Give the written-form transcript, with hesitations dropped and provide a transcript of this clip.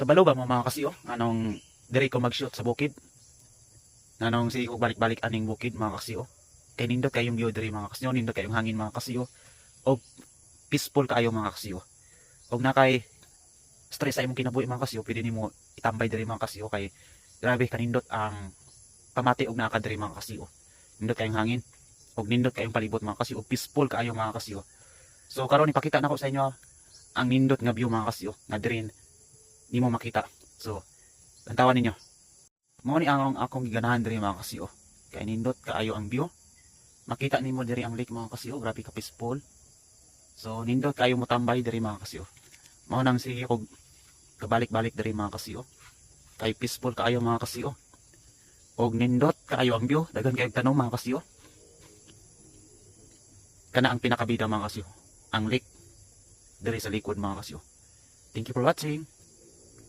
Kabalo ba mo mga kasiyo? Anong diri ko mag-shoot sa bukid? Anong sige ko balik-balik aning bukid mga kasiyo? Kay nindot kayong view diri mga kasiyo, nindot kayong hangin mga kasiyo. O peaceful kaayo mga kasiyo. Og na kay stress ay mong kinabuhi mga kasiyo, pwede nimo itambay diri mga kasiyo kay grabe kanindot ang pamati og naa diri mga kasiyo. Nindot kayong hangin og nindot kayong palibot mga kasiyo, og peaceful kaayo mga kasiyo. So karon ipakita nako sa inyo ang nindot nga view mga kasiyo nga diri di mo makita. So, lantawan ninyo. Mao ni ang akong giganahan diri mga kasiyo. Kay nindot kaayo ang view. Makita nimo diri ang lake mga kasiyo, grabe ka peaceful. So, nindot kaayo mo tambay diri mga kasiyo. Mao nang sige kog kabalik-balik diri mga kasiyo. Kay peaceful kaayo mga kasiyo. Og nindot kaayo ang view, daghan kayong tanong mga kasiyo. Kana ang pinakabida mga kasiyo, ang lake diri sa likod mga kasiyo. Thank you for watching.